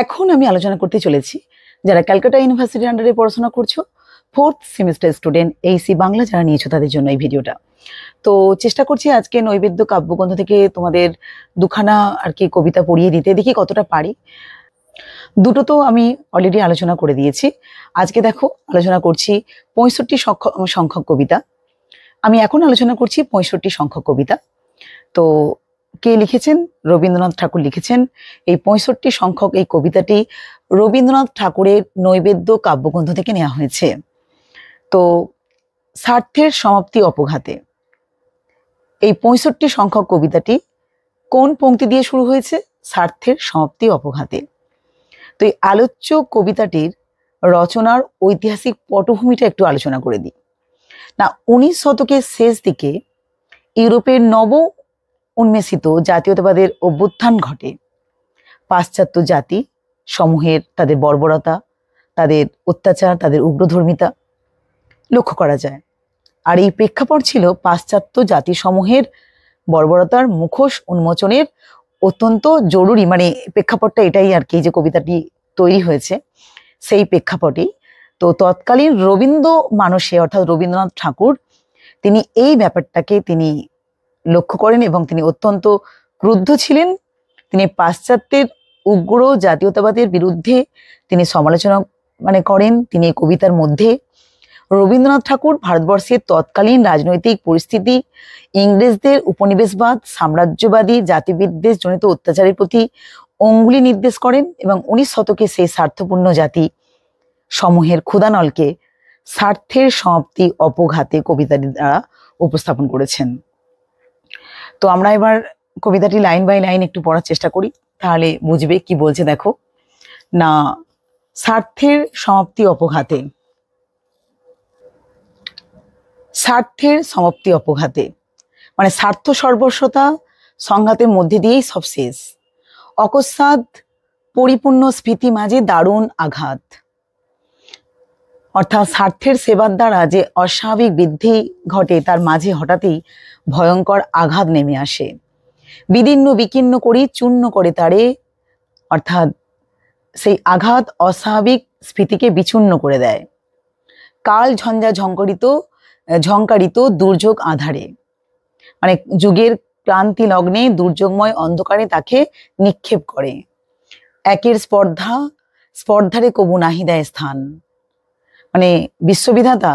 এখন আমি আলোচনা করতে চলেছি যারা ক্যালকাটা ইউনিভার্সিটির আন্ডারে পড়াশোনা করছো, 4th semester student, Aisi Bangla যারা নিয়েছো তাদের জন্য এই ভিডিওটা। তো চেষ্টা করছি আজকে নৈবেদ্য কাব্যগ্রন্থ থেকে তোমাদের দুখানা আর কি কবিতা পড়িয়ে দিতে, দেখি কতটা পারি। দুটো তো আমি অলরেডি আলোচনা করে দিয়েছি। আজকে দেখো আলোচনা করছি 65 সংখ্যক কবিতা। আমি এখন আলোচনা করছি 65 সংখ্যক কবিতা। তো কে লিখেছেন? রবীন্দ্রনাথ ঠাকুর লিখেছেন। এই 65 সংখ্যক এই কবিতাটি রবীন্দ্রনাথ ঠাকুরের নৈবেদ্য কাব্যগ্রন্থ থেকে নেওয়া হয়েছে। তো স্বার্থের সমাপ্তি অপঘাতে, এই 65 সংখ্যক কবিতাটি কোন পংক্তি দিয়ে শুরু হয়েছে? স্বার্থের সমাপ্তি অপঘাতে। তো এই আলোচ্য কবিতাটির রচনার ঐতিহাসিক পটভূমিটা একটু আলোচনা করে দিই না। 19 শতকের শেষ দিকে ইউরোপের নব উন্মেষিত জাতীয়তাবাদের অভ্যুত্থান ঘটে। পাশ্চাত্য জাতি সমূহের তাদের বর্বরতা, তাদের অত্যাচার, তাদের উগ্রধর্মিতা লক্ষ্য করা যায়। আর এই প্রেক্ষাপট ছিল পাশ্চাত্য জাতিসমূহের বর্বরতার মুখোশ উন্মোচনের অত্যন্ত জরুরি। মানে প্রেক্ষাপটটা এটাই আর কি, যে কবিতাটি তৈরি হয়েছে সেই প্রেক্ষাপটেই। তো তৎকালীন রবীন্দ্র মানসে অর্থাৎ রবীন্দ্রনাথ ঠাকুর তিনি এই ব্যাপারটাকে তিনি লক্ষ্য করেন এবং তিনি অত্যন্ত ক্রুদ্ধ ছিলেন। তিনি পাশ্চাত্যের উগ্র জাতীয়তাবাদের বিরুদ্ধে তিনি সমালোচনা করেন। তিনি এই কবিতার মধ্যে রবীন্দ্রনাথ ঠাকুর ভারতবর্ষের তৎকালীন রাজনৈতিক পরিস্থিতি, ইংরেজদের উপনিবেশবাদ, সাম্রাজ্যবাদী জাতিবিদ্বেষ জনিত অত্যাচারের প্রতি অঙ্গুলি নির্দেশ করেন এবং 19 শতকে সেই স্বার্থপূর্ণ জাতি সমূহের ক্ষুধানলকে স্বার্থের সমাপ্তি অপঘাতে কবিতাটি দ্বারা উপস্থাপন করেছেন। তো আমরা এবার কবিতাটি লাইন বাই লাইন একটু পড়ার চেষ্টা করি, তাহলে বুঝবে কি বলছে। দেখো না, স্বার্থের সমাপ্তি অপঘাতে। স্বার্থের সমাপ্তি অপঘাতে মানে স্বার্থ সর্বস্বতা সংঘাতের মধ্যে দিয়েই সব শেষ। অকস্মাৎ পরিপূর্ণ স্ফীতি মাঝে দারুণ আঘাত, অর্থাৎ স্বার্থের সেবার দ্বারা যে অস্বাভাবিক বৃদ্ধি ঘটে তার মাঝে হঠাৎই ভয়ঙ্কর আঘাত নেমে আসে। বিদীর্ণ বিকীর্ণ করি চূর্ণ করে তারে, অর্থাৎ সেই আঘাত অস্বাভাবিক স্ফীতিকে বিচূর্ণ করে দেয়। কাল ঝঞ্ঝা ঝঙ্কারিত দুর্যোগ আধারে, মানে যুগের ক্রান্তি লগ্নে দুর্যোগময় অন্ধকারে তাকে নিক্ষেপ করে। একের স্পর্ধারে কবু নাহি দেয় স্থান, মানে বিশ্ববিধাতা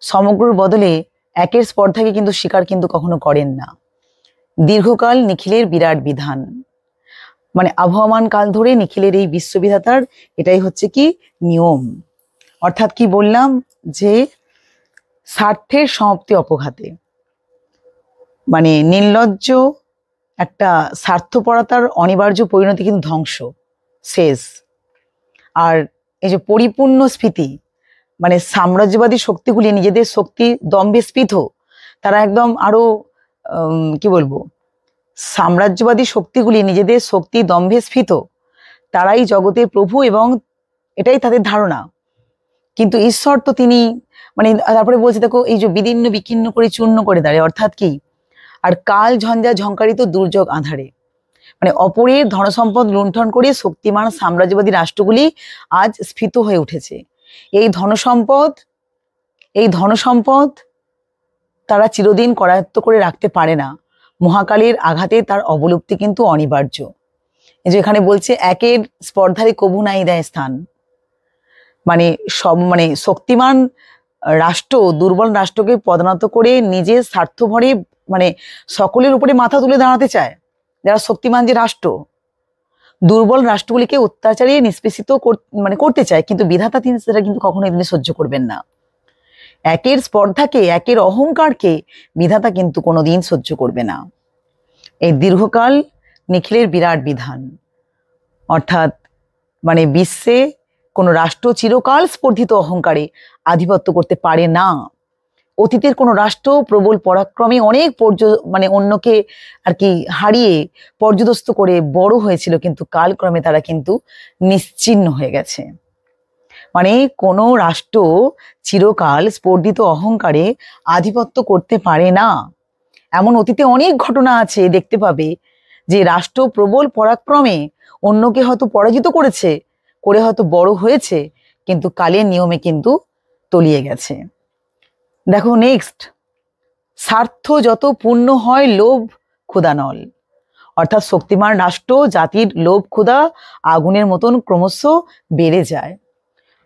সমগ্রর বদলে একের স্পর্ধাকে কিন্তু স্বীকার কিন্তু কখনো করেন না। দীর্ঘকাল নিখিলের বিরাট বিধান, মানে আবহমান কাল ধরে নিখিলের এই বিশ্ববিধাতার এটাই হচ্ছে কি নিয়ম। অর্থাৎ কি বললাম, যে স্বার্থের সমাপ্তি অপঘাতে মানে নির্লজ্জ একটা স্বার্থপরতার অনিবার্য পরিণতি কিন্তু ধ্বংস, শেষ। আর এই যে পরিপূর্ণ স্ফীতি, মানে সাম্রাজ্যবাদী শক্তিগুলি নিজেদের শক্তি দম্ভে স্ফীত, তারা একদম আরো কি বলবো, সাম্রাজ্যবাদী শক্তিগুলি নিজেদের শক্তি দম্ভে স্ফীত, তারাই জগতের প্রভু এবং এটাই তাদের ধারণা। কিন্তু ঈশ্বর তো তিনি তারপরে বলছে দেখো, এই যে বিদীর্ণ বিকীর্ণ করে চূর্ণ করে দাঁড়ায়, অর্থাৎ কি, আর কাল ঝঞ্ঝা ঝঙ্কারিত দুর্যোগ আধারে, মানে অপরের ধনসম্পদ লুণ্ঠন করে শক্তিমান সাম্রাজ্যবাদী রাষ্ট্রগুলি আজ স্ফীত হয়ে উঠেছে। এই ধনসম্পদ তারা চিরদিন করায়ত্ত করে রাখতে পারে না। মহাকালের আঘাতে তার অবলুপ্তি কিন্তু অনিবার্য। এই যে এখানে বলছে একের স্পর্ধারে কবু নাই দেয় স্থান, মানে শক্তিমান রাষ্ট্র দুর্বল রাষ্ট্রকে পদানত করে নিজের স্বার্থভরে সকলের উপরে মাথা তুলে দাঁড়াতে চায়। যারা শক্তিমান যে রাষ্ট্র, দুর্বল রাষ্ট্রগুলিকে অত্যাচারে নিষ্পেষিত করতে চায়, কিন্তু বিধাতা তিনি সেটা কিন্তু কখনো তিনি সহ্য করবেন না। একের স্পর্ধাকে, একের অহংকারকে বিধাতা কিন্তু কোনোদিন সহ্য করবে না। এই দীর্ঘকাল নিখিলের বিরাট বিধান, অর্থাৎ বিশ্বে কোনো রাষ্ট্র চিরকাল স্পর্ধিত অহংকারে আধিপত্য করতে পারে না। অতীতের কোনো রাষ্ট্র প্রবল পরাক্রমে অনেক অন্যকে আর কি হারিয়ে পর্যদস্ত করে বড় হয়েছিল, কিন্তু কালক্রমে তারা কিন্তু নিশ্চিহ্ন হয়ে গেছে। কোনো রাষ্ট্র চিরকাল স্পর্ধিত অহংকারে আধিপত্য করতে পারে না। এমন অতীতে অনেক ঘটনা আছে, দেখতে পাবে যে রাষ্ট্র প্রবল পরাক্রমে অন্যকে হয়তো পরাজিত করেছে, করে হয়তো বড় হয়েছে, কিন্তু কালের নিয়মে কিন্তু তলিয়ে গেছে। দেখো নেক্সট, স্বার্থ যত পূর্ণ হয় লোভ ক্ষুধা নল। অর্থাৎ শক্তিমান রাষ্ট্র জাতির লোভ ক্ষুধা আগুনের মতন ক্রমশ বেড়ে যায়।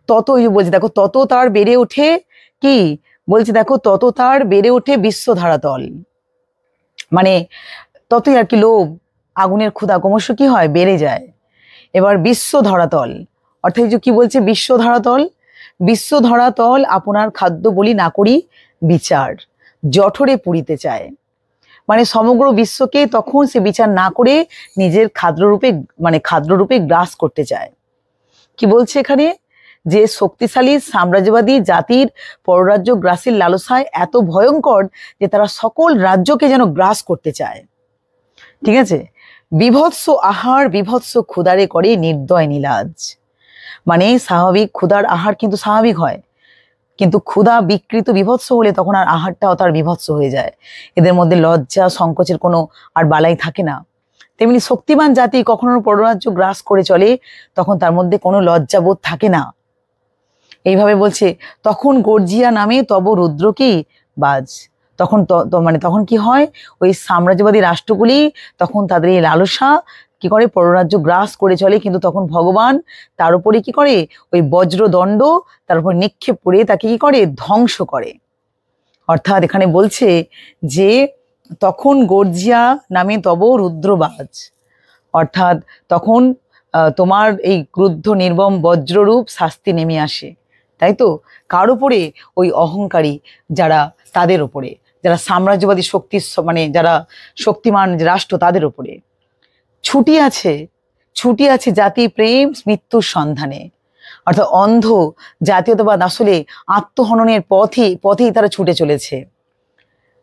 তত বলছে দেখো, তত তার বেড়ে ওঠে কি বলছে, দেখো তত তার বেড়ে ওঠে বিশ্ব ধারাতল। মানে ততই আর কি লোভ, আগুনের ক্ষুধা ক্রমশ কি হয়, বেড়ে যায়। এবার বিশ্ব ধরাতল, অর্থাৎ যে কি বলছে, বিশ্ব ধরাতল, বিশ্ব ধরাতল আপনার খাদ্য বলি না করি বিচার, জঠরে পুরিতে চায়। মানে সমগ্র বিশ্বকে তখন সে বিচার না করে নিজের খাদ্যরূপে গ্রাস করতে চায়। কি বলছে এখানে, যে শক্তিশালী সাম্রাজ্যবাদী জাতির পররাজ্য গ্রাসের লালসায় এত ভয়ঙ্কর যে তারা সকল রাজ্যকে যেন গ্রাস করতে চায়। ঠিক আছে, বিভৎস আহার বিভৎস ক্ষুধারে করে নির্দয় নীলাজ। মানে স্বাভাবিক ক্ষুধার আহার কিন্তু স্বাভাবিক হয়, কিন্তু ক্ষুধা বিকৃত বিভৎস হলে তখন আর আহারটাও তার বিভৎস হয়ে যায়। এদের মধ্যে লজ্জা সংকোচের কোনো আর বালাই থাকে না। তেমনি শক্তিমান জাতি কখনো পররাজ্য গ্রাস করে চলে, তখন তার মধ্যে কোনো লজ্জাবোধ থাকে না। এইভাবে বলছে, তখন গর্জিয়া নামে তব রুদ্র কি বাজ। তখন তখন কি হয়, ওই সাম্রাজ্যবাদী রাষ্ট্রগুলি তখন তাদের এই লালসা কি করে, পররাজ্য গ্রাস করে চলে, কিন্তু তখন ভগবান তার উপরে কি করে, ওই বজ্রদণ্ড তার উপর নিক্ষেপ করে তাকে কি করে, ধ্বংস করে। অর্থাৎ এখানে বলছে যে তখন গর্জিয়া নামে তব রুদ্রবাজ, অর্থাৎ তখন তোমার এই ক্রুদ্ধ নির্মম বজ্ররূপ শাস্তি নেমে আসে। তাই তো, কার উপরে, ওই অহংকারী যারা, তাদের উপরে, যারা সাম্রাজ্যবাদী যারা শক্তিমান রাষ্ট্র, তাদের উপরে ছুটি আছে জাতি প্রেম মৃত্যুর সন্ধানে। অর্থাৎ অন্ধ জাতীয়তাবাদ আসলে আত্মহননের পথেই তারা ছুটে চলেছে।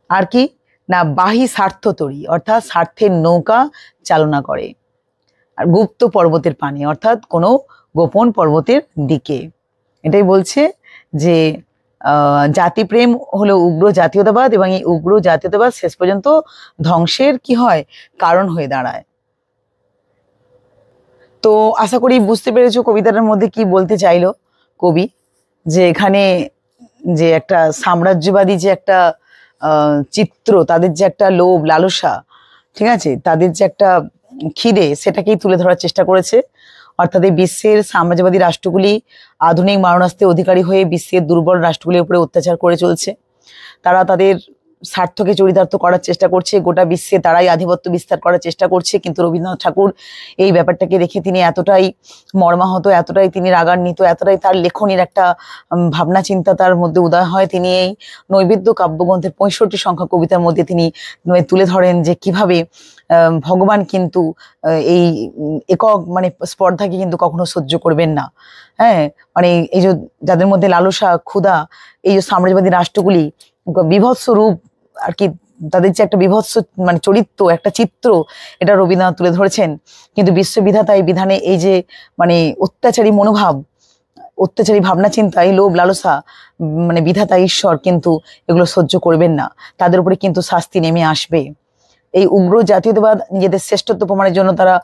আর কি না, বাহি স্বার্থ তরী, অর্থাৎ স্বার্থের নৌকা চালনা করে, আর গুপ্ত পর্বতের পানে, অর্থাৎ কোনো গোপন পর্বতের দিকে। এটাই বলছে যে জাতিপ্রেম হলো উগ্র জাতীয়তাবাদ, এবং এই উগ্র জাতীয়তাবাদ শেষ পর্যন্ত ধ্বংসের কি হয়, কারণ হয়ে দাঁড়ায়। তো আশা করি বুঝতে পেরেছো কবিতাটার মধ্যে কি বলতে চাইলো কবি, যে এখানে যে একটা সাম্রাজ্যবাদী যে একটা চিত্র, তাদের যে একটা লোভ লালসা, ঠিক আছে, তাদের যে একটা খিদে, সেটাকেই তুলে ধরার চেষ্টা করেছে। অর্থাৎ এই বিশ্বের সাম্রাজ্যবাদী রাষ্ট্রগুলি আধুনিক মারণাস্ত্রের অধিকারী হয়ে বিশ্বের দুর্বল রাষ্ট্রগুলির উপরে অত্যাচার করে চলছে। তারা তাদের স্বার্থকে চরিতার্থ করার চেষ্টা করছে, গোটা বিশ্বে তারাই আধিপত্য বিস্তার করার চেষ্টা করছে। কিন্তু রবীন্দ্রনাথ ঠাকুর এই ব্যাপারটাকে দেখে তিনি এতটাই মর্মাহত, এতটাই তিনি রাগান্বিত, এতটাই তার লেখনীর একটা ভাবনা চিন্তা তার মধ্যে উদয় হয়। তিনি এই নৈবেদ্য কাব্যগ্রন্থের 65 সংখ্যা কবিতার মধ্যে তিনি তুলে ধরেন যে কিভাবে ভগবান কিন্তু এই একক স্পর্ধাকে কিন্তু কখনো সহ্য করবেন না। হ্যাঁ, এই যে যাদের মধ্যে লালসা ক্ষুধা, এই যে সাম্রাজ্যবাদী রাষ্ট্রগুলি বিভৎস রূপ আর কি, তাদের যে একটা বিভৎস চরিত্র, একটা চিত্র, এটা রবীন্দ্রনাথ তুলে ধরেছেন। কিন্তু বিশ্ববিধাতা এই বিধানে এই যে অত্যাচারী মনোভাব, অত্যাচারী ভাবনা চিন্তা, এই লোভ লালসা, বিধাতা ঈশ্বর কিন্তু এগুলো সহ্য করবেন না, তাদের উপরে কিন্তু শাস্তি নেমে আসবে। এই উগ্র জাতীয়তাবাদ নিজেদের শ্রেষ্ঠত্ব প্রমাণের জন্য তারা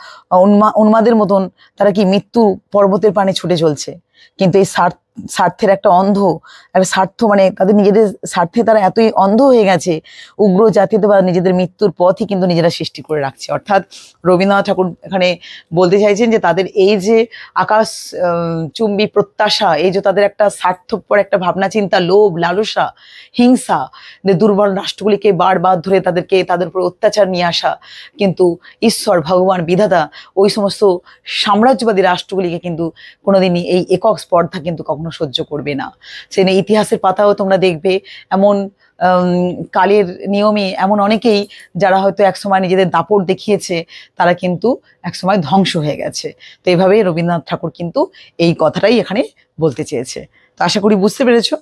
উন্মাদের মতন তারা কি মৃত্যু পর্বতের পানে ছুটে চলছে। কিন্তু এই স্বার্থের একটা স্বার্থ, তাদের নিজেদের স্বার্থে তারা এতই অন্ধ হয়ে গেছে, উগ্র জাতীয়তাবাদ নিজেদের মৃত্যুর পথই কিন্তু নিজেরা সৃষ্টি করে রাখছে। অর্থাৎ রবীন্দ্রনাথ ঠাকুর এখানে বলতে চাইছেন যে তাদের এই যে আকাশ চুম্বী প্রত্যাশা, এই যে তাদের একটা স্বার্থপর একটা ভাবনা চিন্তা, লোভ লালসা হিংসা, দুর্বল রাষ্ট্রগুলিকে বারবার ধরে তাদের উপর অত্যাচার নিয়ে আসা, কিন্তু ঈশ্বর ভগবান বিধাতা ওই সমস্ত সাম্রাজ্যবাদী রাষ্ট্রগুলিকে কিন্তু কোনোদিনই এই একক স্পর্ধা কিন্তু কখনো সহ্য করবে না। সেখানে ইতিহাসের পাতাও তোমরা দেখবে এমন কালের নিয়মে এমন অনেকেই যারা হয়তো একসময় নিজেদের দাপট দেখিয়েছে, তারা কিন্তু একসময় ধ্বংস হয়ে গেছে। তো এইভাবেই রবীন্দ্রনাথ ঠাকুর কিন্তু এই কথাটাই এখানে বলতে চেয়েছে। তো আশা করি বুঝতে পেরেছো।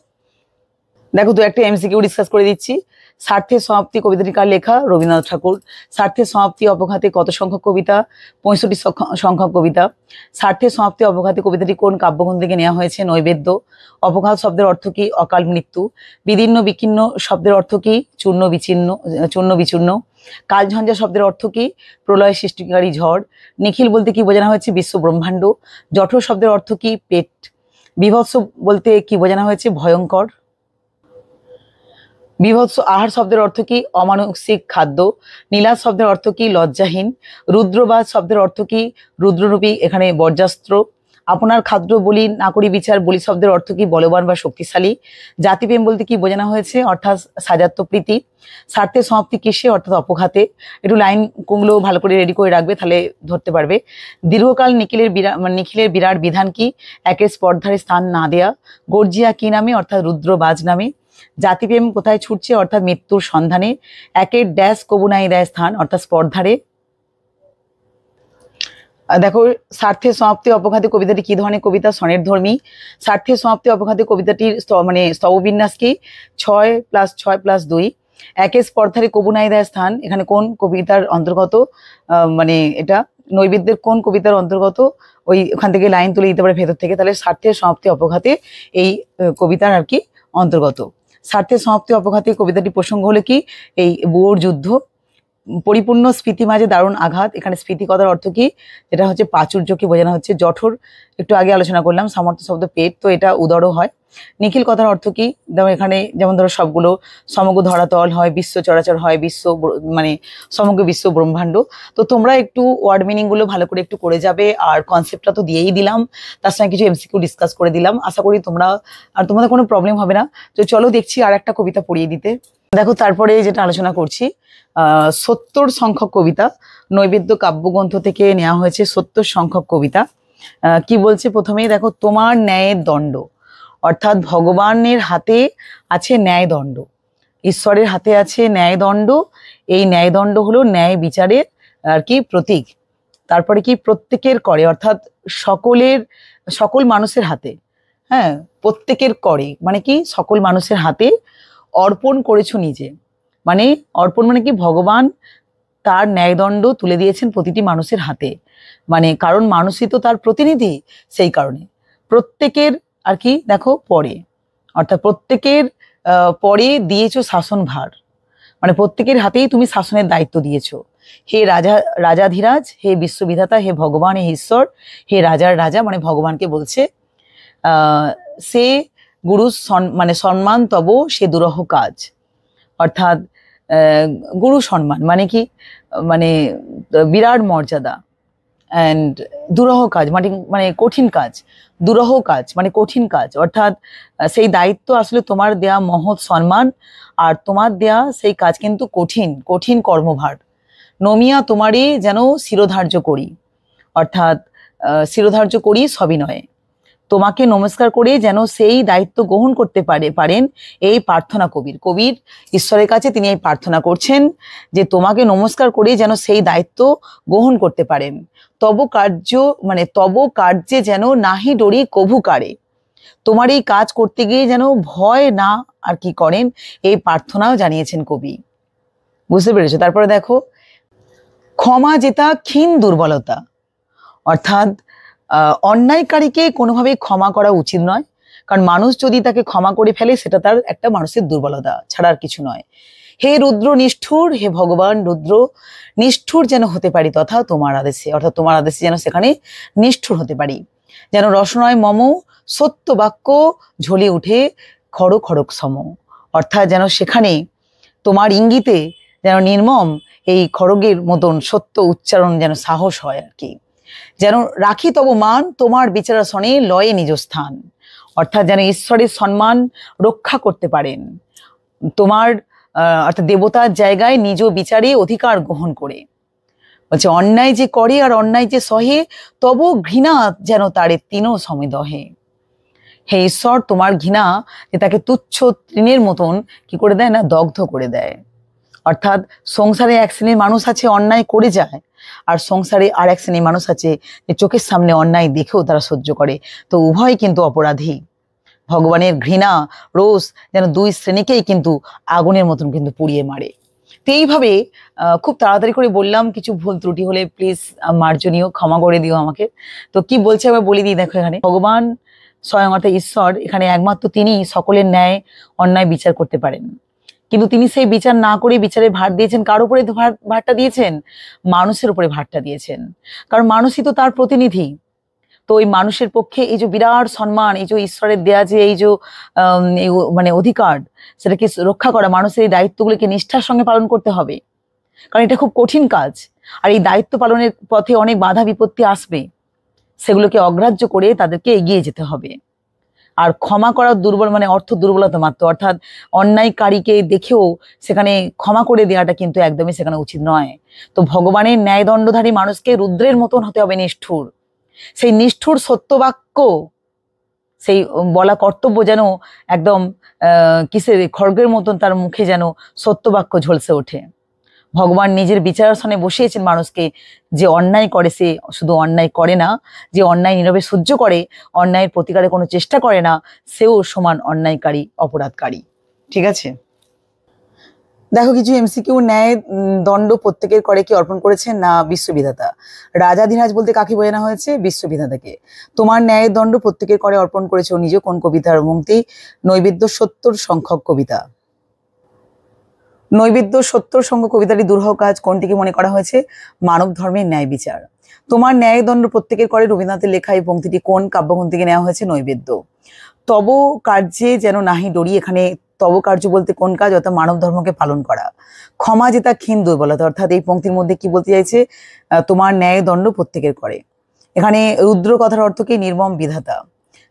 দেখো, তো একটা এমসিকিউ ডিসকাস করে দিচ্ছি। স্বার্থের সমাপ্তি কবিতাটি কার লেখা? রবীন্দ্রনাথ ঠাকুর। স্বার্থের সমাপ্তি অপঘাতে কত সংখ্যক কবিতা? 65 সংখ্যক কবিতা। স্বার্থের সমাপ্তি অপঘাতে কবিতাটি কোন কাব্যগ্রন্থ থেকে নেওয়া হয়েছে? নৈবেদ্য। অপঘাত শব্দের অর্থ কি? অকাল মৃত্যু। বিদীর্ণ বিকীর্ণ শব্দের অর্থ কি? চূর্ণ বিচূর্ণ। কালঝঞ্ঝা শব্দের অর্থ কি? প্রলয় সৃষ্টিকারী ঝড়। নিখিল বলতে কি বোঝানো হয়েছে? বিশ্ব ব্রহ্মাণ্ড। জঠর শব্দের অর্থ কি? পেট। বিভৎস বলতে কি বোঝানো হয়েছে? ভয়ঙ্কর। বিভৎস আহার শব্দের অর্থ কি? অমানসিক খাদ্য। নীলাজ শব্দের অর্থ কি? লজ্জাহীন। রুদ্রবাজ শব্দের অর্থ কি? রুদ্ররূপী, এখানে বর্জাস্ত্র। আপনার খাদ্য বলি না করি বিচার, বলি শব্দের অর্থ কি? বলবান বা শক্তিশালী। জাতিপ্রেম বলতে কি বোঝানো হয়েছে? অর্থাৎ সাজাত্য প্রীতি। স্বার্থের সমাপ্তি কিসে? অর্থাৎ অপঘাতে। একটু লাইন কোনগুলো ভালো করে রেডি করে রাখবে, তাহলে ধরতে পারবে। দীর্ঘকাল নিখিলের বিরাট বিধান কি? একের স্পর্ধার স্থান না দেয়া। গর্জিয়া কি নামে? অর্থাৎ রুদ্রবাজ নামে। জাতিপ্রেম কোথায় ছুটছে? অর্থাৎ মৃত্যুর সন্ধানে। একের ড্যাশ কবু নাই দেয় স্থান, অর্থাৎ স্পর্ধারে। দেখো, স্বার্থের সমাপ্তি অপঘাতে কবিতাটি কি ধরনের কবিতা? সনের ধর্মী। স্বার্থের সমাপ্তি অপঘাতে কবিতাটির স্তববিন্যাস কি? 6+6+2। একে স্পর্ধারে কবু নাই দেয় স্থান, এখানে কোন কবিতার অন্তর্গত? এটা নৈবেদ্যের কোন কবিতার অন্তর্গত? ওখান থেকে লাইন তুলে দিতে পারে ভেতর থেকে। তাহলে স্বার্থের সমাপ্তি অপঘাতে এই কবিতার আর কি অন্তর্গত। স্বার্থের সমাপ্তি অপঘাতে কবিতাটি প্রসঙ্গ হলো কি? এই বুয়োর যুদ্ধ। পরিপূর্ণ স্ফীতি মাঝে দারুণ আঘাত, এখানে স্ফীতি কথার অর্থ কি? যেটা হচ্ছে প্রাচুর্যকে বোঝানো হচ্ছে। জঠর একটু আগে আলোচনা করলাম, সামর্থ্য শব্দ পেট, তো এটা উদরও হয়। নিখিল কথার অর্থ কি? এখানে যেমন ধরো সবগুলো সমগ্র ধরাতল হয়, বিশ্ব চরাচর হয়, সমগ্র বিশ্ব ব্রহ্মাণ্ড। তো তোমরা একটু ওয়ার্ড মিনিং গুলো ভালো করে একটু করে যাবে, আর কনসেপ্টটা তো দিয়েই দিলাম, তার সঙ্গে কিছু এমসিকিউ ডিসকাস করে দিলাম। আশা করি তোমাদের কোনো প্রবলেম হবে না। তো চলো দেখছি আর একটা কবিতা পড়িয়ে দিতে। দেখো, তারপরে যেটা আলোচনা করছি 70 সংখ্যক কবিতা, নৈবেদ্য কাব্যগ্রন্থ থেকে নেওয়া হয়েছে 70 সংখ্যক কবিতা। কি বলছে প্রথমেই দেখো, তোমার ন্যায়ের দণ্ড, অর্থাৎ ভগবানের হাতে আছে ন্যায়দণ্ড, ঈশ্বরের হাতে আছে ন্যায়দণ্ড। এই ন্যায়দণ্ড হলো ন্যায় বিচারের আর কি প্রতীক। তারপরে কি? প্রত্যেকের করে, অর্থাৎ সকল মানুষের হাতে। হ্যাঁ, প্রত্যেকের করে মানে কি? সকল মানুষের হাতে অর্পণ করেছো নিজে। অর্পণ মানে কি? ভগবান তার ন্যায়দণ্ড তুলে দিয়েছেন প্রতিটি মানুষের হাতে, কারণ মানুষই তো তার প্রতিনিধি। সেই কারণে প্রত্যেকের আর কি দেখো পরে, অর্থাৎ প্রত্যেকের পরে দিয়েছো শাসন ভার, প্রত্যেকের হাতেই তুমি শাসনের দায়িত্ব দিয়েছো। হে রাজাধিরাজ, হে বিশ্ববিধাতা, হে ভগবান, হে ঈশ্বর, হে রাজার রাজা, ভগবানকে বলছে। সে গুরু সম্মান তব সে দুরহ কাজ, অর্থাৎ গুরু সম্মান কি? বিরাট মর্যাদা। অ্যান্ড দুরহ কাজ কঠিন কাজ। দুরহ কাজ কঠিন কাজ, অর্থাৎ সেই দায়িত্ব আসলে তোমার দেয়া মহৎ সম্মান, আর তোমার দেয়া সেই কাজ কিন্তু কঠিন কর্মভার। নমিয়া তোমারই যেন শিরোধার্য করি, অর্থাৎ শিরোধার্য করি সবিনয়ে। তোমাকে নমস্কার করে যেন সেই দায়িত্ব গ্রহণ করতে পারেন এই প্রার্থনা কবির ঈশ্বরের কাছে তিনি এই প্রার্থনা করছেন যে তোমাকে নমস্কার করে যেন সেই দায়িত্ব গ্রহণ করতে পারেন। তব কার্যে যেন নাহি ডরি কভু কারে, তোমার এই কাজ করতে গিয়ে যেন ভয় না আর কি করেন, এই প্রার্থনাও জানিয়েছেন কবি। বুঝতে পেরেছো? তারপরে দেখো, ক্ষমা যেটা ক্ষীণ দুর্বলতা, অর্থাৎ অন্যায়কারীকে কোনোভাবেই ক্ষমা করা উচিত নয়, কারণ মানুষ যদি তাকে ক্ষমা করে ফেলে সেটা তার একটা মানুষের দুর্বলতা ছাড়া আর কিছু নয়। হে রুদ্র নিষ্ঠুর, হে ভগবান রুদ্র নিষ্ঠুর যেন হতে পারি তথা তোমার আদেশে, অর্থাৎ তোমার আদেশে যেন সেখানে নিষ্ঠুর হতে পারি। যেন রসনয় মম সত্য বাক্য ঝলে উঠে খড়ক সম, অর্থাৎ যেন সেখানে তোমার ইঙ্গিতে যেন নির্মম এই খড়গের মতন সত্য উচ্চারণ যেন সাহস হয় আর কি। যেন রাখি তব মান তোমার বিচারাসনে লয়ে নিজ স্থান, অর্থাৎ যেন ঈশ্বরের সম্মান রক্ষা করতে পারেন তোমার অর্থাৎ দেবতার জায়গায় নিজ বিচারে অধিকার গ্রহণ করে। বলছে অন্যায় যে করে আর অন্যায় যে সহে, তব ঘৃণা যেন তারে তিন সমিদহে। হে ঈশ্বর, তোমার ঘৃণা যে তাকে তুচ্ছ তৃণের মতন কি করে দেয় না, দগ্ধ করে দেয়। অর্থাৎ সংসারে এক শ্রেণীর মানুষ আছে অন্যায় করে যায়, আর সংসারে আর এক শ্রেণীর মানুষ আছে যে চোখের সামনে অন্যায় দেখেও তারা সহ্য করে। তো উভয় কিন্তু অপরাধী। ভগবানের ঘৃণা রোষ যেন দুই শ্রেণীকেই কিন্তু আগুনের মতন কিন্তু পুড়িয়ে মারে। তো এইভাবে খুব তাড়াতাড়ি করে বললাম, কিছু ভুল ত্রুটি হলে প্লিজ মার্জনীয় ক্ষমা করে দিও আমাকে। তো কি বলছে আমি বলে দিই। দেখো, এখানে ভগবান স্বয়ং অর্থাৎ ঈশ্বর, এখানে একমাত্র তিনি সকলের ন্যায় অন্যায় বিচার করতে পারেন। কিন্তু তিনি সেই বিচার না করে বিচারের ভার দিয়েছেন কার উপরে ভারটা দিয়েছেন? মানুষের উপরে ভারটা দিয়েছেন, কারণ মানুষই তো তার প্রতিনিধি। তো ওই মানুষের পক্ষে এই যে বিরাট সম্মান, এই যে ঈশ্বরের দেয়া যে এই যে মানে অধিকার, সেটাকে রক্ষা করা, মানুষের এই দায়িত্বগুলোকে নিষ্ঠার সঙ্গে পালন করতে হবে, কারণ এটা খুব কঠিন কাজ। আর এই দায়িত্ব পালনের পথে অনেক বাধা বিপত্তি আসবে, সেগুলোকে অগ্রাহ্য করে তাদেরকে এগিয়ে যেতে হবে। আর ক্ষমা করার দুর্বল মানে অর্থ দুর্বলতা মাত্র, অর্থাৎ অন্যায়কারীকে দেখেও সেখানে ক্ষমা করে দেওয়াটা কিন্তু একদমই সেখানে উচিত নয়। তো ভগবানের ন্যায়দণ্ডধারী মানুষকে রুদ্রের মতন হতে হবে নিষ্ঠুর। সেই নিষ্ঠুর সত্যবাক্য, সেই বলা কর্তব্য যেন একদম কিসের খড়গের মতন তার মুখে যেন সত্যবাক্য ঝলসে ওঠে। ভগবান নিজের বিচারাসনে বসিয়েছেন মানুষকে, যে অন্যায় করে সে শুধু অন্যায় করে না, যে অন্যায় নীরবে সহ্য করে, অন্যায়ের প্রতিকারে কোনো চেষ্টা করে না, সেও সমান অন্যায়কারী, অপরাধকারী। ঠিক আছে, দেখো কিছু এমসিকিউ। ন্যায় দণ্ড প্রত্যেকের করে কি অর্পণ করেছেন? না, বিশ্ববিধাতা। রাজাধিরাজ বলতে কাকে বোঝানো হয়েছে? বিশ্ববিধাতাকে। তোমার ন্যায়ের দণ্ড প্রত্যেকের করে অর্পণ করেছে নিজ কোন কবিতার মুক্তি? নৈবেদ্য 70 সংখ্যক কবিতা। নৈবেদ্য 70 সংখ্যক কবিতাটি দুরূহ কাজ কোনটিকে মনে করা হয়েছে? মানব ধর্মের ন্যায় বিচার। তোমার ন্যায় দণ্ড প্রত্যেকের করে রবীন্দ্রনাথের লেখা এই পংক্তিটি কোন কাব্যগ্রন্থ থেকে নেওয়া হয়েছে? নৈবেদ্য। তব কার্যে যেন নাহি ডরি, এখানে তব কার্য বলতে কোন কাজ? অর্থাৎ মানব ধর্মকে পালন করা। ক্ষমা যেটা ক্ষীণ দুর্বলতা, অর্থাৎ এই পংক্তির মধ্যে কি বলতে চাইছে? তোমার ন্যায় দণ্ড প্রত্যেকের করে। এখানে রুদ্র কথার অর্থ কি? নির্মম বিধাতা।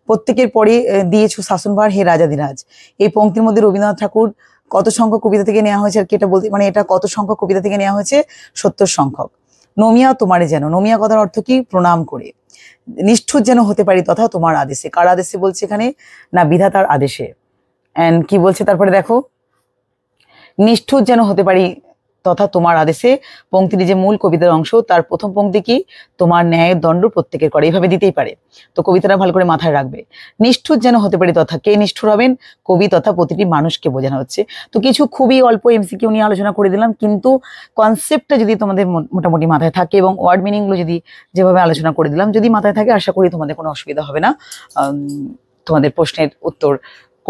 প্রত্যেকের পরে দিয়েছো শাসনভার হে রাজাধিরাজ। এই পংক্তির মধ্যে রবীন্দ্রনাথ ঠাকুর কত সংখ্যক কবিতা থেকে নেওয়া হয়েছে? আর কি এটা বলতে মানে এটা কত সংখ্যক কবিতা থেকে নেওয়া হয়েছে? 70 সংখ্যক। নমিয়া তোমারে যেন, নমিয়া কথার অর্থ কি? প্রণাম করে। নিষ্ঠুর যেন হতে পারি তথা তোমার আদেশে। কার আদেশে বলছে এখানে? না, বিধাতার আদেশে। এন্ড কি বলছে তারপরে দেখো, নিষ্ঠুর যেন হতে পারি তথা তোমার আদেশে। পংক্তিটি যে মূল কবিতার অংশ, তার প্রথম পংক্তি কি? তোমার ন্যায়ের দণ্ড প্রত্যেকের করে। এইভাবে দিতেই পারে, তো কবিতাটা ভালো করে মাথায় রাখবে। নিষ্ঠুর যেন হতে পারি তথা, কে নিষ্ঠুর হবেন? কবি তথা প্রতিটি মানুষকে বোঝানো হচ্ছে। তো কিছু খুবই অল্প এমসিকিউ নিয়ে আলোচনা করে দিলাম, কিন্তু কনসেপ্টটা যদি তোমাদের মোটামুটি মাথায় থাকে এবং ওয়ার্ড মিনিংগুলো যদি যেভাবে আলোচনা করে দিলাম যদি মাথায় থাকে, আশা করি তোমাদের কোনো অসুবিধা হবে না তোমাদের প্রশ্নের উত্তর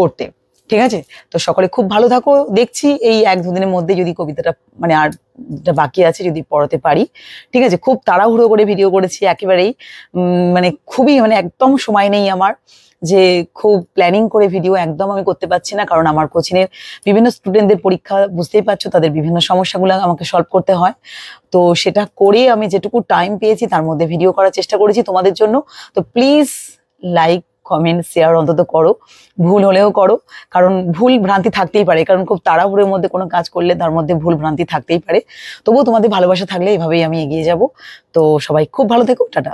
করতে। ঠিক আছে, তো সকলে খুব ভালো থাকো। দেখছি এই 1-2 দিনের মধ্যে যদি কবিতাটা মানে আর বাকি আছে যদি পড়াতে পারি। ঠিক আছে, খুব তাড়াহুড়ো করে ভিডিও করেছি একেবারেই, মানে খুবই মানে একদম সময় নেই আমার যে খুব প্ল্যানিং করে ভিডিও একদম আমি করতে পারছি না, কারণ আমার কোচিংয়ের বিভিন্ন স্টুডেন্টদের পরীক্ষা, বুঝতেই পারছো, তাদের বিভিন্ন সমস্যাগুলো আমাকে সলভ করতে হয়। তো সেটা করে আমি যেটুকু টাইম পেয়েছি তার মধ্যে ভিডিও করার চেষ্টা করেছি তোমাদের জন্য। তো প্লিজ লাইক, কমেন্ট, শেয়ার অন্তত করো, ভুল হলেও করো, কারণ ভুল ভ্রান্তি থাকতেই পারে, কারণ খুব তাড়াহুড়োর মধ্যে কোনো কাজ করলে তার মধ্যে ভুল ভ্রান্তি থাকতেই পারে। তবুও তোমাদের ভালোবাসা থাকলে এভাবেই আমি এগিয়ে যাব। তো সবাই খুব ভালো থেকো, টাটা।